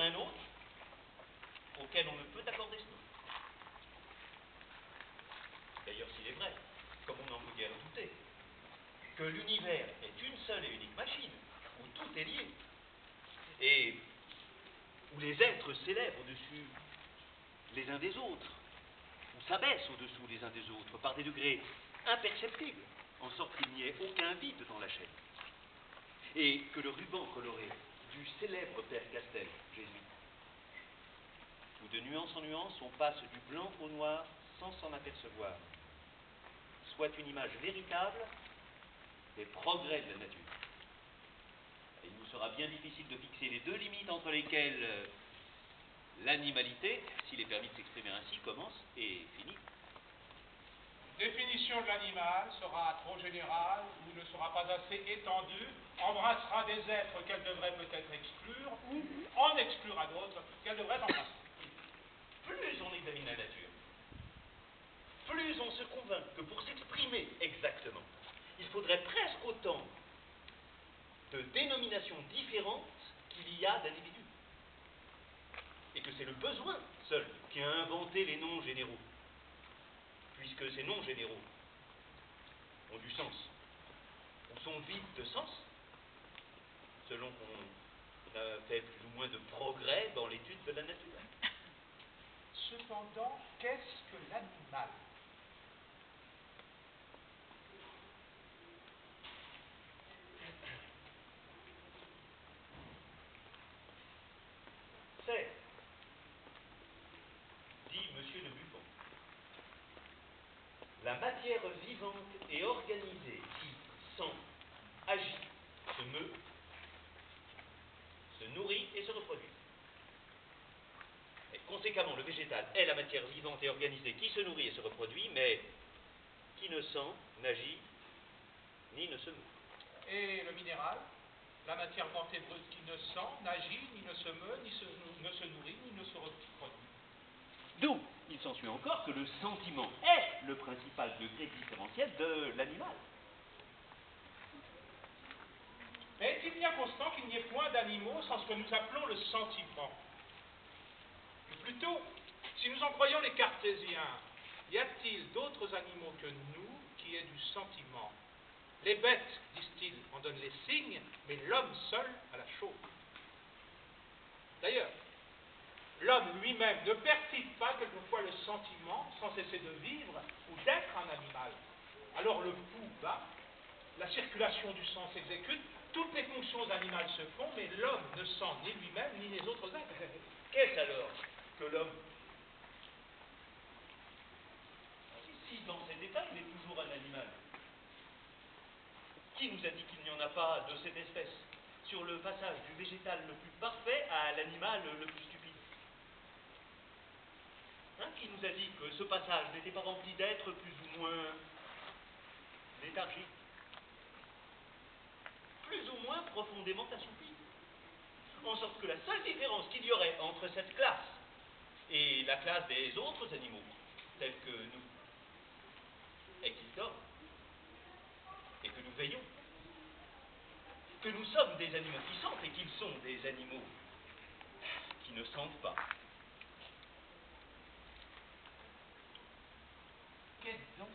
un autre auquel on ne peut accorder ce nom. D'ailleurs, s'il est vrai, comme on n'en peut guère douter, que l'univers est une seule et unique machine, où tout est lié, et où les êtres s'élèvent au-dessus les uns des autres, ou s'abaissent au-dessous les uns des autres, par des degrés imperceptibles, en sorte qu'il n'y ait aucun vide dans la chaîne. Et que le ruban coloré du célèbre Père Castel, Jésus, où de nuance en nuance on passe du blanc au noir sans s'en apercevoir, soit une image véritable des progrès de la nature. Et il nous sera bien difficile de fixer les deux limites entre lesquelles l'animalité, s'il est permis de s'exprimer ainsi, commence et finit. Définition de l'animal sera trop générale ou ne sera pas assez étendue, embrassera des êtres qu'elle devrait peut-être exclure ou en exclura d'autres qu'elle devrait embrasser. Plus on examine la nature, plus on se convainc que pour s'exprimer exactement, il faudrait presque autant de dénominations différentes qu'il y a d'individus. Et que c'est le besoin seul qui a inventé les noms généraux, puisque ces noms généraux ont du sens, ou sont vides de sens, selon qu'on a fait plus ou moins de progrès dans l'étude de la nature. Cependant, qu'est-ce que l'animal? C'est, dit M. de Buffon, la matière vivante et organisée qui sent, agit, se meut, se nourrit et se reproduit. Et conséquemment, le végétal est la matière vivante et organisée qui se nourrit et se reproduit, mais qui ne sent, n'agit, ni ne se meut. Et le minéral? La matière morte et brute qui ne sent, n'agit, ni ne se meut, ni ne se nourrit, ni ne se reproduit. D'où il s'ensuit encore que le sentiment est le principal degré différentiel de l'animal. Mais est-il bien constant qu'il n'y ait point d'animaux sans ce que nous appelons le sentiment? Ou plutôt, si nous en croyons les cartésiens, y a-t-il d'autres animaux que nous qui aient du sentiment? Les bêtes, disent-ils, en donnent les signes, mais l'homme seul a la chose. D'ailleurs, l'homme lui-même ne perd-il pas quelquefois le sentiment, sans cesser de vivre ou d'être un animal? Alors le pouls bat, la circulation du sang s'exécute, toutes les fonctions animales se font, mais l'homme ne sent ni lui-même ni les autres êtres. Qu'est-ce alors que l'homme? Si dans cet état, il est toujours un animal. Qui nous a dit qu'il n'y en a pas de cette espèce, sur le passage du végétal le plus parfait à l'animal le plus stupide? Qui nous a dit que ce passage n'était pas rempli d'êtres plus ou moins léthargiques, plus ou moins profondément assoupis, en sorte que la seule différence qu'il y aurait entre cette classe et la classe des autres animaux, tels que nous, est qu'ils dorment et que nous veillons, que nous sommes des animaux qui sentent et qu'ils sont des animaux qui ne sentent pas. Qu'est donc